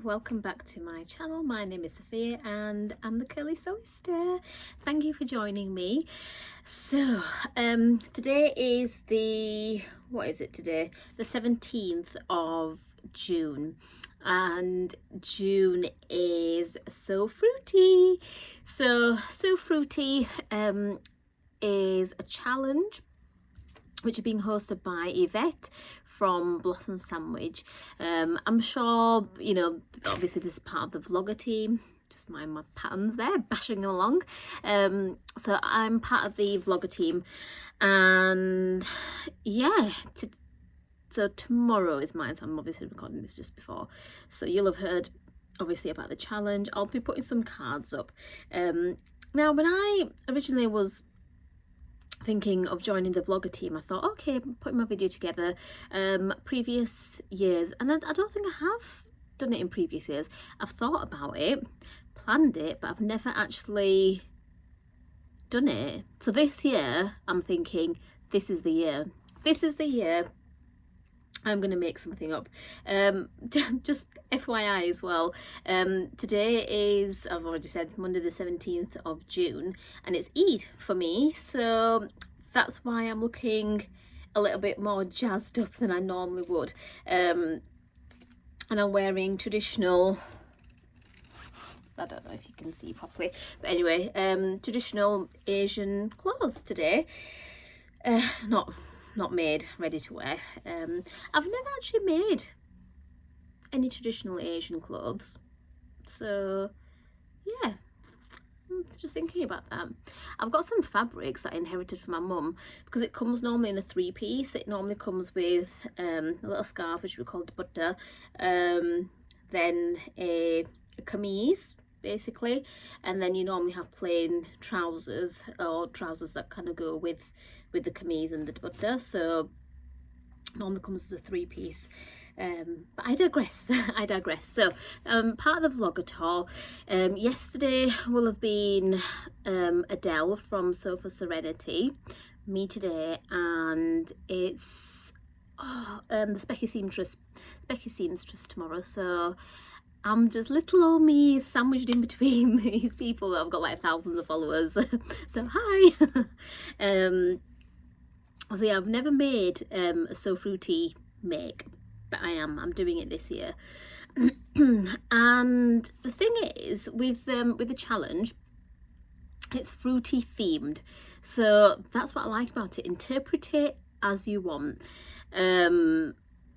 welcome back to my channel. My name is Sophia and I'm the Curly Sewster. Thank you for joining me. So today is the, what is it today? The 17th of June, and June is So Fruity. So Fruity is a challenge which are being hosted by Yvette from Blossom Sandwich. I'm sure, you know, obviously this is part of the vlogger team. Just mind my patterns there, bashing them along. So I'm part of the vlogger team, and yeah, so tomorrow is mine. So I'm obviously recording this just before, so you'll have heard obviously about the challenge. I'll be putting some cards up. Now, when I originally was thinking of joining the vlogger team, I thought, okay, putting my video together previous years, and I don't think I have done it in previous years. I've thought about it, planned it, but I've never actually done it. So this year I'm thinking, this is the year I'm going to make something up. Just FYI as well, today is, I've already said, Monday the 17th of June, and it's Eid for me, so that's why I'm looking a little bit more jazzed up than I normally would. And I'm wearing traditional, I don't know if you can see properly, but anyway, traditional Asian clothes today. Not made, ready to wear. I've never actually made any traditional Asian clothes, so yeah, I'm just thinking about that. I've got some fabrics that I inherited from my mum, because it comes normally in a 3-piece. It normally comes with a little scarf, which we call dupatta, then a kameez basically, and then you normally have plain trousers, or trousers that kind of go with the kameez and the dupatta. So normally comes as a 3-piece, but I digress. I digress. So part of the vlogger tour, yesterday will have been Adele from Sofa Serenity, me today, and it's the Specky Seamstress tomorrow. So I'm just little old me sandwiched in between these people that have got like thousands of followers. So hi. So yeah, I've never made a So Fruity make, but I'm doing it this year. And the thing is, with the challenge, it's fruity themed, so that's what I like about it. Interpret it as you want,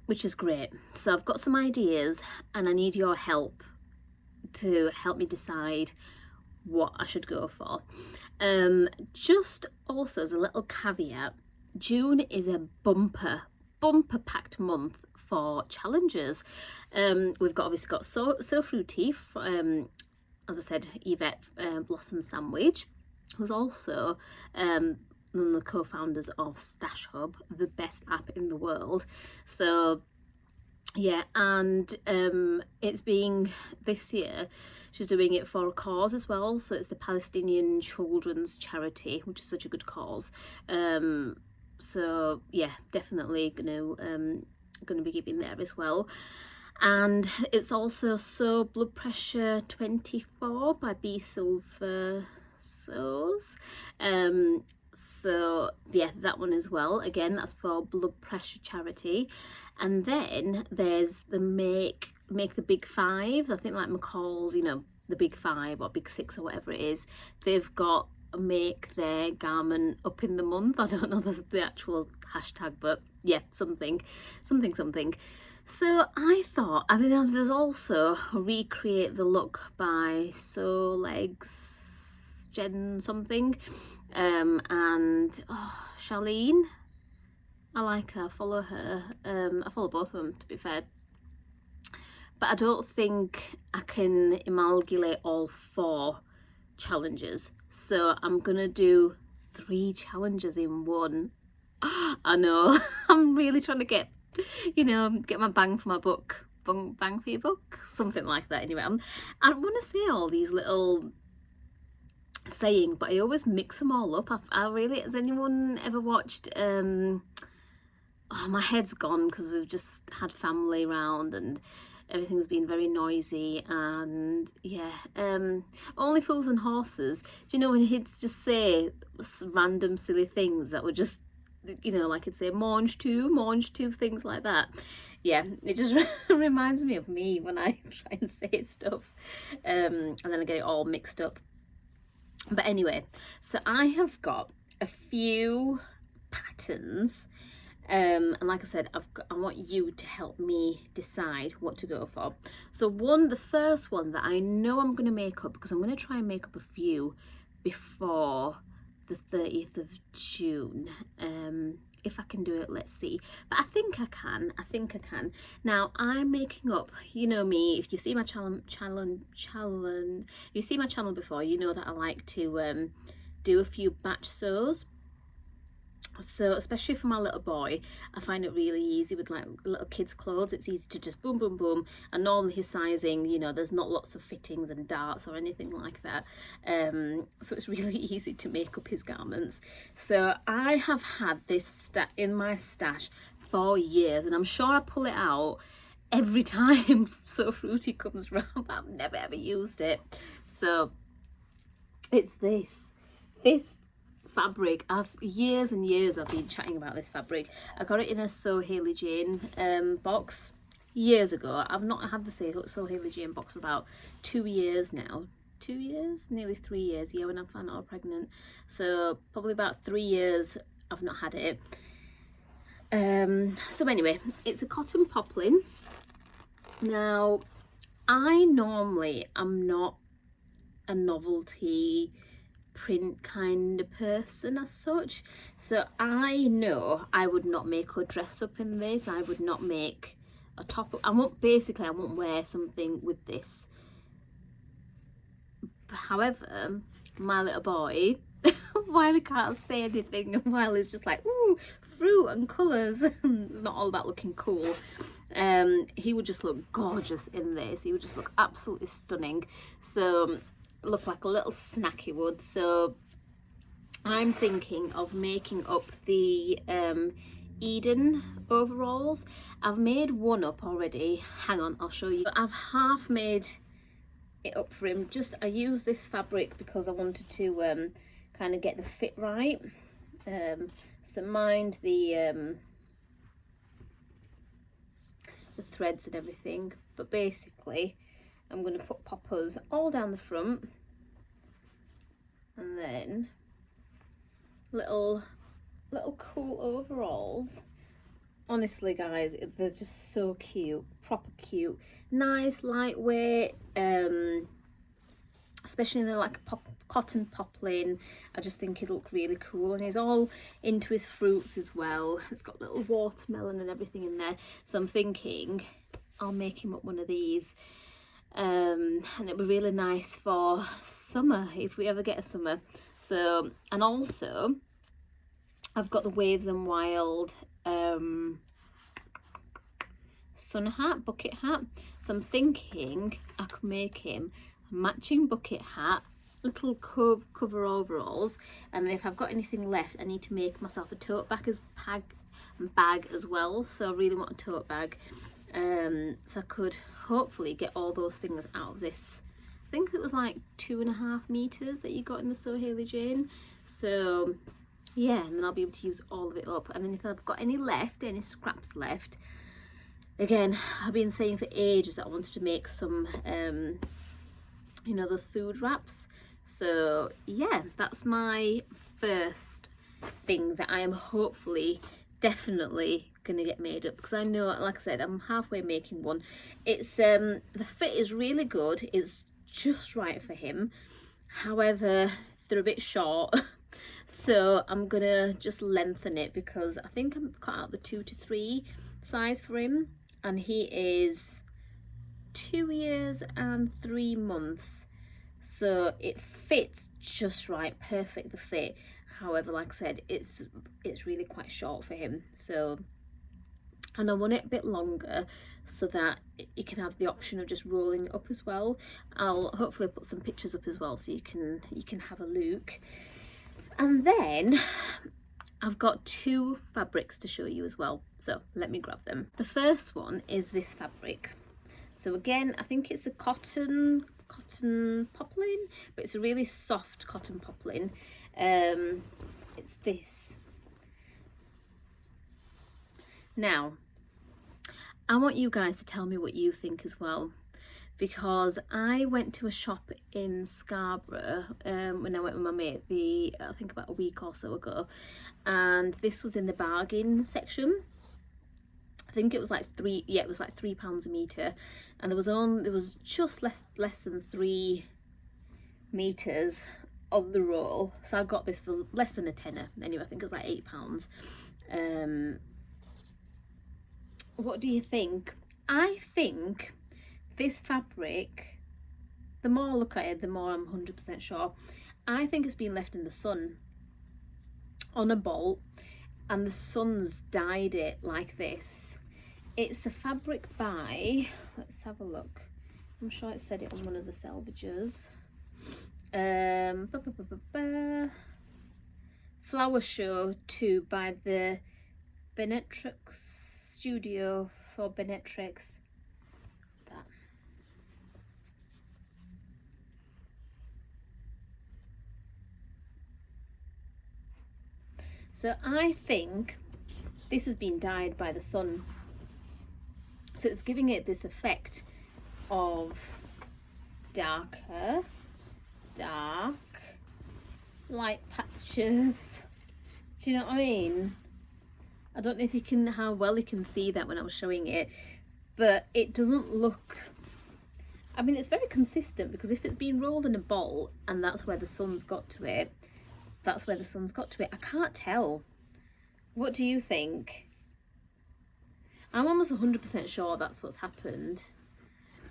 which is great. So I've got some ideas, and I need your help to help me decide what I should go for. Just also as a little caveat, June is a bumper packed month for challenges. We've obviously got So Fruity, as I said, Yvette Blossom Sandwich, who's also one of the co-founders of Stash Hub, the best app in the world. So yeah, and it's being, this year she's doing it for a cause as well. So it's the Palestinian Children's Charity, which is such a good cause. So yeah, definitely gonna be giving there as well. And it's also So Blood Pressure 24 by B Silver Sews. So yeah, that one as well. Again, that's for blood pressure charity. And then there's the make the Big Five. I think like McCall's, you know, the Big Five or Big Six or whatever it is. They've got make their garment up in the month. I don't know the actual hashtag, but yeah, something. So I thought, I mean, there's also Recreate the Look by Sew Legs Jen something, and Charlene, I like her, I follow her. I follow both of them, to be fair, but I don't think I can amalgamate all 4 challenges, so I'm gonna do 3 challenges in one. I know. I'm really trying to get my bang for my buck, bang for your buck, something like that. Anyway, I want to say all these little sayings, but I always mix them all up. I really, has anyone ever watched oh, my head's gone because we've just had family round, and everything's been very noisy, and yeah, only fools and horses. Do you know when he'd just say random silly things that were just, you know, like he'd say mange two, things like that. Yeah, it just reminds me of me when I try and say stuff, and then I get it all mixed up. But anyway, so I have got a few patterns, and like I said, I want you to help me decide what to go for. So the first one that I know I'm going to make up, because I'm going to try and make up a few before the 30th of June. If I can do it, let's see. But I think I can. Now I'm making up, you know me, if you see my you see my channel before, you know that I like to do a few batch sews. So especially for my little boy, I find it really easy with like little kids clothes. It's easy to just boom boom boom, and normally his sizing, you know, there's not lots of fittings and darts or anything like that, so it's really easy to make up his garments. So I have had this in my stash for years, and I'm sure I pull it out every time So Fruity comes around, but I've never ever used it. So it's this fabric. Years and years I've been chatting about this fabric. I got it in a So Hailey Jane box years ago. I've not had the So Hailey Jane box for about 2 years now. 2 years? Nearly 3 years. Yeah, when I found out I was pregnant. So probably about 3 years I've not had it. So anyway, it's a cotton poplin. Now, I normally am not a novelty print kind of person as such, so I know I would not make a dress up in this. I would not make a top. I won't wear something with this. However, my little boy, while he can't say anything, and while he's just like, ooh, fruit and colours, it's not all about looking cool, he would just look gorgeous in this. He would just look absolutely stunning. So look like a little snack he would. So I'm thinking of making up the Eden overalls. I've made one up already. Hang on, I'll show you. I've half made it up for him. I used this fabric because I wanted to kind of get the fit right. So mind the threads and everything, but basically I'm going to put poppers all down the front, and then little cool overalls. Honestly guys, they're just so cute, proper cute, nice, lightweight, especially in the like cotton poplin. I just think it'll look really cool, and he's all into his fruits as well. It's got little watermelon and everything in there, so I'm thinking I'll make him up one of these. And it'll be really nice for summer, if we ever get a summer. So, and also I've got the Waves and Wild sun hat, bucket hat. So I'm thinking I could make him a matching bucket hat, little cover overalls, and then if I've got anything left, I need to make myself a tote bag as well. So I really want a tote bag. So I could hopefully get all those things out of this. I think it was like 2.5 meters that you got in the So Hailey Jane. So yeah, and then I'll be able to use all of it up. And then if I've got any scraps left, again, I've been saying for ages that I wanted to make some you know, those food wraps. So yeah, that's my first thing that I am hopefully definitely gonna get made up, because I know, like I said, I'm halfway making one. It's the fit is really good, it's just right for him. However, they're a bit short, so I'm gonna just lengthen it, because I think I'm cut out the 2 to 3 size for him, and he is 2 years and 3 months, so it fits just right, perfect, the fit. However, like I said, it's really quite short for him. So, and I want it a bit longer so that you can have the option of just rolling it up as well. I'll hopefully put some pictures up as well, so you can have a look. And then I've got 2 fabrics to show you as well, so let me grab them. The first one is this fabric. So again, I think it's a cotton poplin, but it's a really soft cotton poplin. It's this. Now, I want you guys to tell me what you think as well, because I went to a shop in Scarborough when I went with my mate, I think about a week or so ago, and this was in the bargain section. I think it was like £3 a metre, and there was just less than 3 meters of the roll, so I got this for less than a tenner. Anyway, I think it was like £8. What do you think? I think this fabric, the more I look at it, the more I'm 100% sure. I think it's been left in the sun on a bolt, and the sun's dyed it like this. It's a fabric by, let's have a look, I'm sure it said it on one of the salvages. Flower Show 2 by the Benetrix Studio for Benetrix. So I think this has been dyed by the sun. So it's giving it this effect of dark, light patches. Do you know what I mean? I don't know how well you can see that when I was showing it, but it doesn't look, I mean, it's very consistent, because if it's been rolled in a bolt and that's where the sun's got to it, that's where the sun's got to it. I can't tell. What do you think? I'm almost 100% sure that's what's happened.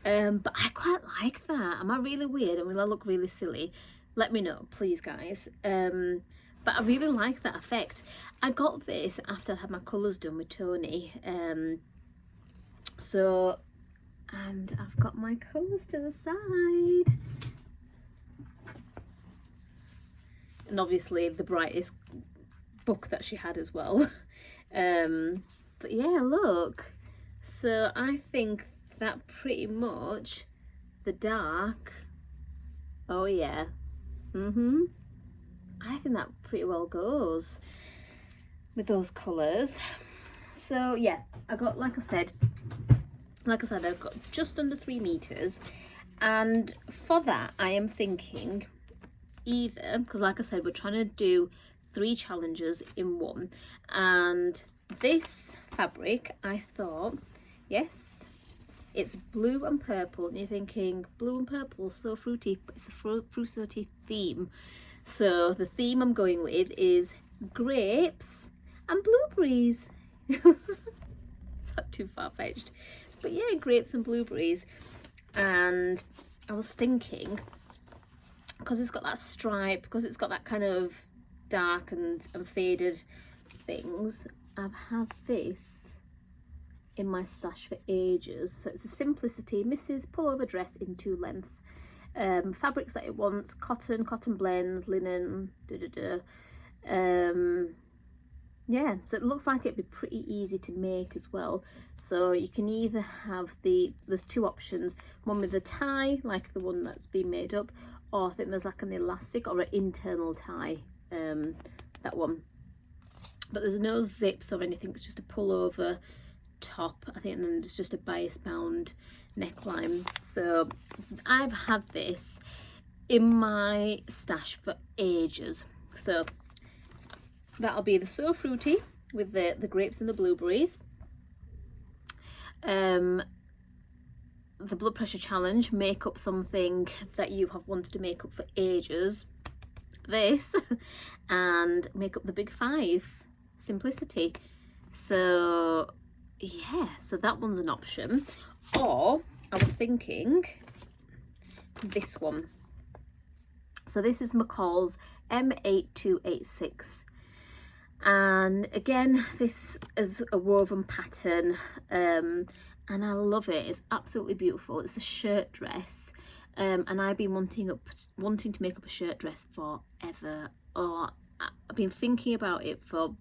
But I quite like that. Am I really weird and will I look really silly? Let me know, please, guys. But I really like that effect. I got this after I had my colours done with Tony. And I've got my colours to the side. And obviously the brightest book that she had as well. But yeah, look. So I think that pretty much the dark, oh yeah, I think that pretty well goes with those colours. So yeah, I got, like I said, I've got just under 3 meters, and for that I am thinking either, because like I said, we're trying to do 3 challenges in one, and this fabric, I thought, yes, it's blue and purple, and you're thinking blue and purple, so fruity, but it's a fruity theme. So the theme I'm going with is grapes and blueberries. It's not too far-fetched, but yeah, grapes and blueberries. And I was thinking, because it's got that stripe, because it's got that kind of dark and faded things, I've had this in my stash for ages. So it's a Simplicity Mrs. pullover dress in 2 lengths. Fabrics that it wants: cotton blends, linen, yeah, so it looks like it'd be pretty easy to make as well. So you can either have there's 2 options, one with a tie like the one that's been made up, or I think there's like an elastic or an internal tie, that one. But there's no zips or anything, it's just a pullover top, I think, and then there's just a bias bound neckline. So I've had this in my stash for ages. So that'll be the So Fruity with the grapes and the blueberries. The blood pressure challenge, make up something that you have wanted to make up for ages, this, and make up the big 5, Simplicity. So yeah, so that one's an option. Or I was thinking this one. So this is McCall's M8286, and again, this is a woven pattern, and I love it. It's absolutely beautiful. It's a shirt dress, and I've been wanting to make up a shirt dress forever. Or I've been thinking about it for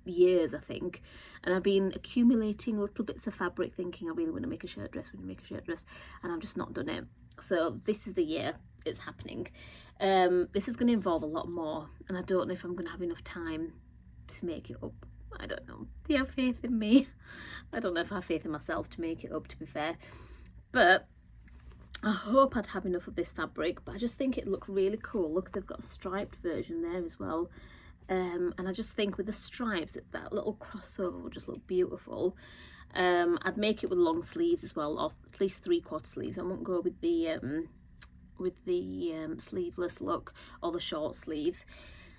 years, I think, and I've been accumulating little bits of fabric thinking I really want to make a shirt dress, and I've just not done it. So this is the year it's happening. This is going to involve a lot more, and I don't know if I'm going to have enough time to make it up. I don't know. Do you have faith in me? I don't know if I have faith in myself to make it up, to be fair, but I hope I'd have enough of this fabric. But I just think it looked really cool. Look, they've got a striped version there as well. And I just think with the stripes, that little crossover will just look beautiful. I'd make it with long sleeves as well, or at least 3/4 sleeves. I won't go with the sleeveless look or the short sleeves.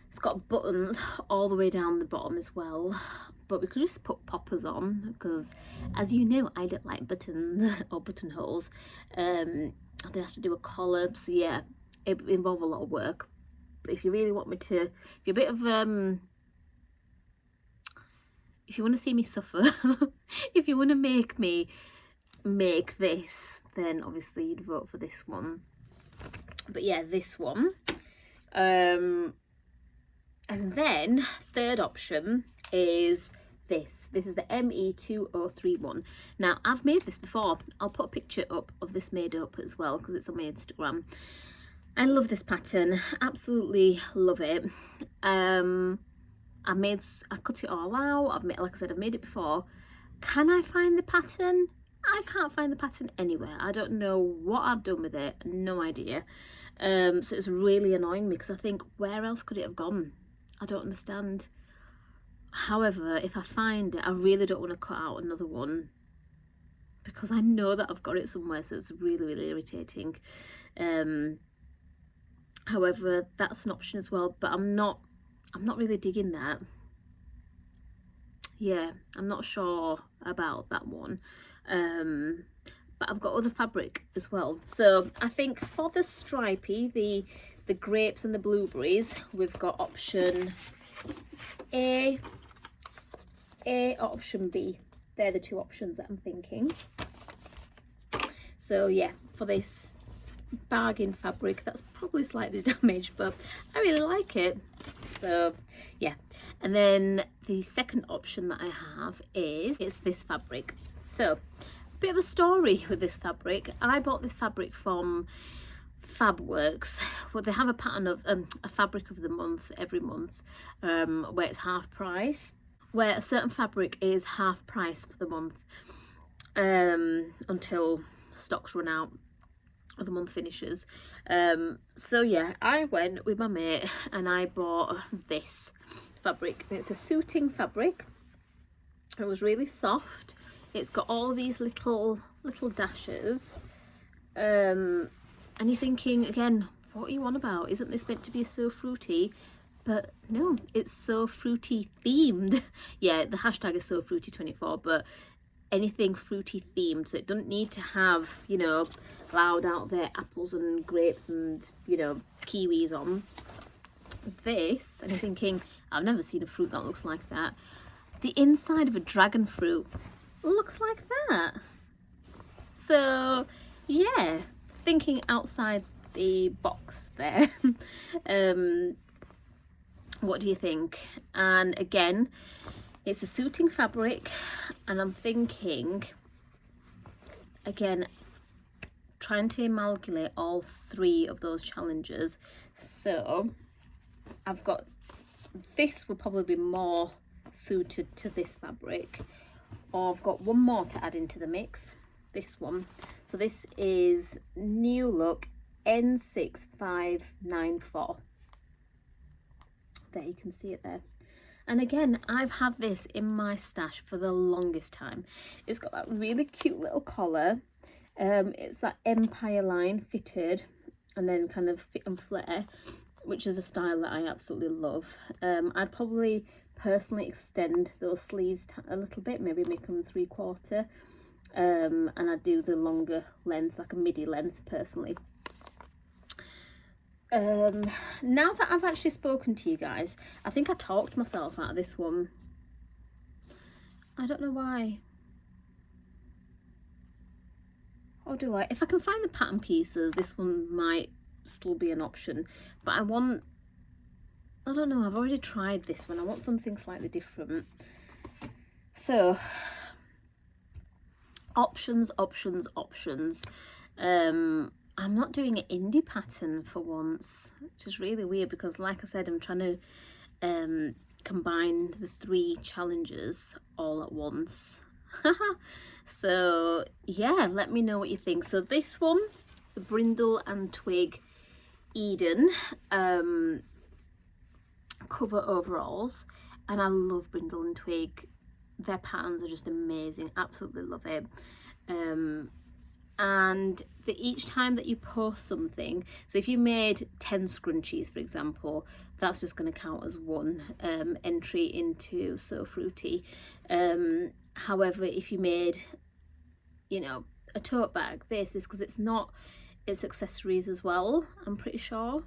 It's got buttons all the way down the bottom as well, but we could just put poppers on, because as you know, I don't like buttons or buttonholes. I'd have to do a collar, so yeah, it would involve a lot of work. But if you really want me to, if you're a bit of if you want to see me suffer, if you want to make me make this, then obviously you'd vote for this one. But yeah, this one. And then third option is this. This is the ME2031. Now, I've made this before. I'll put a picture up of this made up as well, because it's on my Instagram. I love this pattern, absolutely love it. I cut it all out. Like I said, I've made it before. Can I find the pattern? I can't find the pattern anywhere. I don't know what I've done with it, no idea. So it's really annoying me, because I think, where else could it have gone? I don't understand. However, if I find it, I really don't want to cut out another one, because I know that I've got it somewhere, so it's really, really irritating. However, that's an option as well, but I'm not really digging that. Yeah, I'm not sure about that one. But I've got other fabric as well. So I think for the stripy, the grapes and the blueberries, we've got option A or option B. They're the two options that I'm thinking. So yeah, for this bargain fabric, that's probably slightly damaged, but I really like it. So yeah, and then the second option that I have is this fabric. So a bit of a story with this fabric. I bought this fabric from Fabworks, where they have a pattern of a fabric of the month every month, where it's half price, where a certain fabric is half price for the month, until stocks run out or the month finishes. So yeah, I went with my mate and I bought this fabric. It's a suiting fabric. It was really soft. It's got all these little dashes, and you're thinking again, what are you on about? Isn't this meant to be so fruity? But no, it's so fruity themed. Yeah, the hashtag is so fruity 24, but anything fruity themed, so it doesn't need to have, you know, loud out there apples and grapes and, you know, kiwis on this. And you're thinking, I've never seen a fruit that looks like that. The inside of a dragon fruit looks like that. So yeah, thinking outside the box there. What do you think? And again, it's a suiting fabric, and I'm thinking, again, trying to amalgamate all three of those challenges. So I've got, this will probably be more suited to this fabric, or I've got one more to add into the mix, this one. So this is New Look N6594. There, you can see it there. And again, I've had this in my stash for the longest time. It's got that really cute little collar. It's that empire line fitted, and then kind of fit and flare, which is a style that I absolutely love. I'd probably personally extend those sleeves a little bit, maybe make them 3/4, and I'd do the longer length, like a midi length personally. Now that I've actually spoken to you guys, I think I talked myself out of this one. I don't know why. Or do I? If I can find the pattern pieces, this one might still be an option, but I want I don't know, I've already tried this one. I want something slightly different. So, options. I'm not doing an indie pattern for once, which is really weird because, like I said, I'm trying to combine the 3 challenges all at once. So yeah, let me know what you think. So this one, the Brindle and Twig Eden cover overalls, and I love Brindle and Twig. Their patterns are just amazing, absolutely love it. And each time that you post something, so if you made 10 scrunchies, for example, that's just going to count as one entry into So Fruity. However, if you made, you know, a tote bag, this is because it's accessories as well, I'm pretty sure.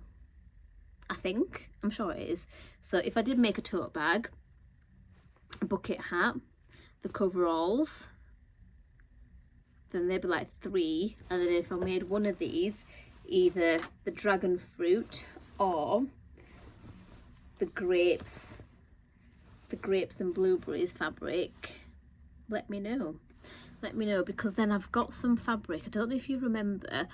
I'm sure it is. So if I did make a tote bag, a bucket hat, the coveralls, then they'd be like 3, and then if I made one of these, either the dragon fruit or the grapes and blueberries fabric, let me know, because then I've got some fabric. I don't know if you remember,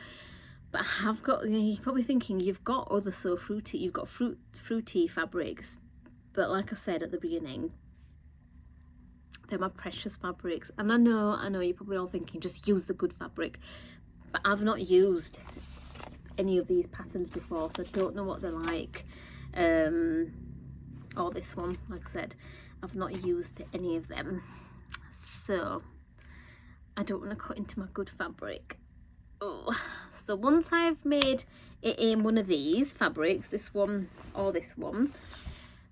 but I have got, you know, you're probably thinking you've got other So Fruity, you've got fruity fabrics, but like I said at the beginning, they're my precious fabrics. And I know you're probably all thinking just use the good fabric, but I've not used any of these patterns before, so I don't know what they're like. Or this one, like I said, I've not used any of them, so I don't want to cut into my good fabric. Oh, so once I've made it in one of these fabrics, this one or this one,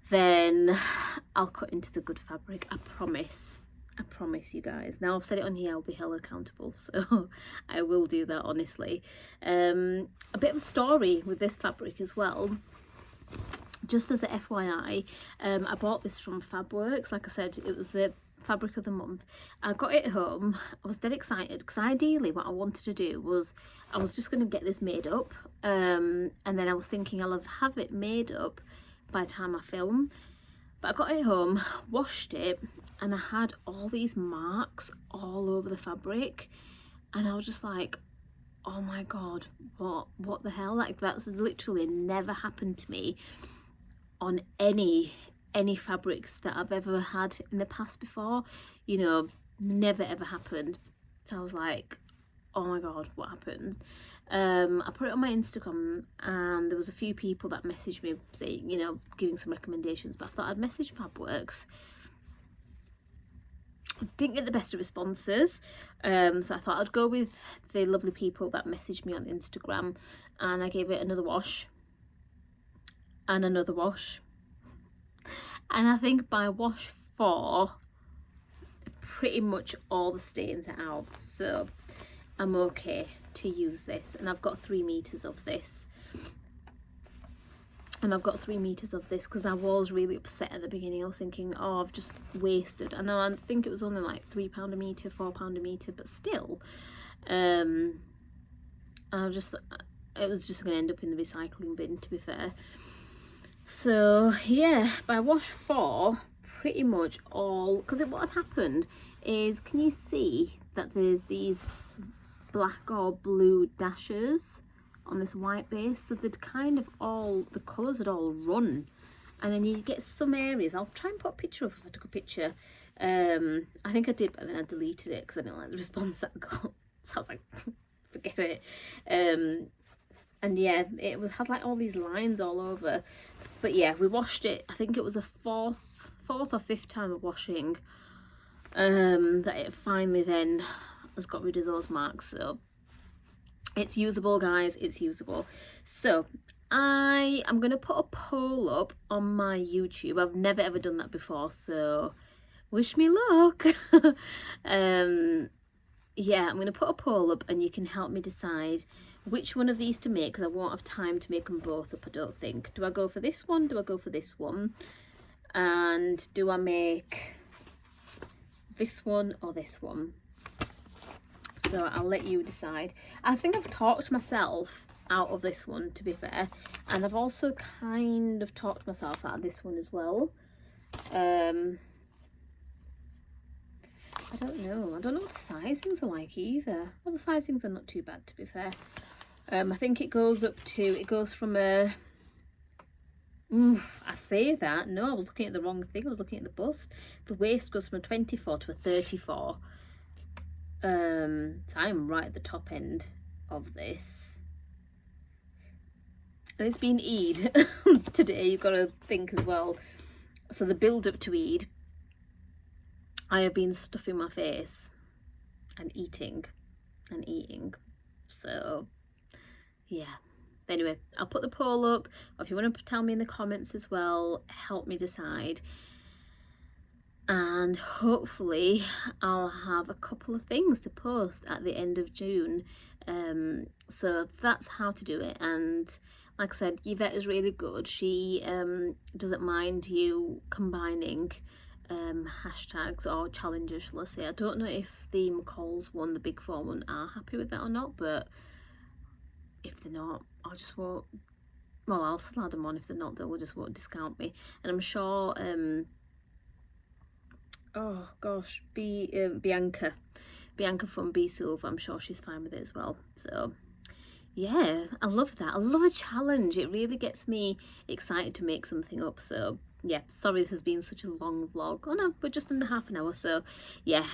then I'll cut into the good fabric. I promise you guys. Now I've said it on here, I'll be held accountable, so I will do that, honestly. A bit of a story with this fabric as well, just as a FYI. I bought this from Fabworks. Like I said, it was the fabric of the month. I got it home, I was dead excited, because ideally what I wanted to do was, I was just going to get this made up, and then I was thinking I'll have it made up by the time I film. But I got it home, washed it, and I had all these marks all over the fabric, and I was just like, oh my god, what the hell, like that's literally never happened to me on any fabrics that I've ever had in the past before, you know, never ever happened. So I was like, oh my god, what happened? I put it on my Instagram, and there was a few people that messaged me saying, you know, giving some recommendations, but I thought I'd message Fabworks. Didn't get the best of responses, so I thought I'd go with the lovely people that messaged me on Instagram, and I gave it another wash and another wash, and I think by wash 4 pretty much all the stains are out, so I'm okay to use this. And I've got 3 meters of this, because I was really upset at the beginning. I was thinking, oh, I've just wasted, I know, I think it was only like £3 a meter, £4 a meter, but still, it was just going to end up in the recycling bin, to be fair. So yeah, by wash 4 pretty much all, because what had happened is, can you see that there's these black or blue dashes on this white base? So they'd kind of all, the colours had all run, and then you get some areas, I'll try and put a picture up if I took a picture. I think I did, but then I deleted it because I didn't like the response that I got, so I was like, forget it. And yeah, it had like all these lines all over. But yeah, we washed it, I think it was a fourth or fifth time of washing, that it finally then has got rid of those marks. So it's usable, guys, it's usable. So I am going to put a poll up on my YouTube. I've never ever done that before, so wish me luck. Yeah, I'm going to put a poll up, and you can help me decide which one of these to make, because I won't have time to make them both up, I don't think. Do I go for this one? Do I go for this one? And do I make this one or this one? So I'll let you decide. I think I've talked myself out of this one, to be fair, and I've also kind of talked myself out of this one as well. I don't know what the sizings are like either. Well, the sizings are not too bad, to be fair. I think it goes from a, I say that, no, I was looking at the wrong thing, I was looking at the bust. The waist goes from a 24 to a 34. So I'm right at the top end of this. And it's been Eid today, you've got to think as well. So the build up to Eid, I have been stuffing my face and eating. So yeah, anyway, I'll put the poll up, or if you want to tell me in the comments as well, help me decide. And hopefully I'll have a couple of things to post at the end of June. So that's how to do it. And like I said, Yvette is really good. She doesn't mind you combining hashtags or challenges, shall I say. I don't know if the McCalls one, the Big Four one, are happy with that or not, but if they're not, I just won't, well, I'll still add them on. If they're not, they'll just won't discount me. And I'm sure oh gosh, Bianca from B Silver, I'm sure she's fine with it as well. So yeah, I love that. I love a challenge. It really gets me excited to make something up. So yeah, sorry this has been such a long vlog. Oh no, we're just under half an hour. So yeah,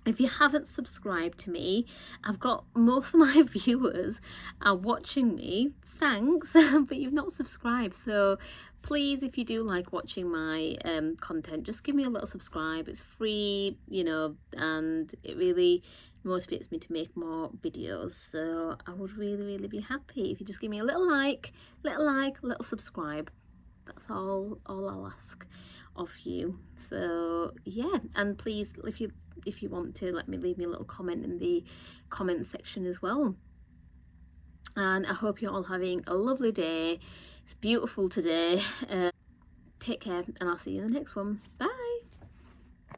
if you haven't subscribed to me, I've got most of my viewers are watching me, thanks, but you've not subscribed. So please, if you do like watching my content, just give me a little subscribe. It's free, you know, and it really motivates me to make more videos. So I would really be happy if you just give me a little like, little subscribe. That's all I'll ask of you. So yeah, and please, if you want to, leave me a little comment in the comment section as well. And I hope you're all having a lovely day. It's beautiful today. Take care, and I'll see you in the next one. Bye.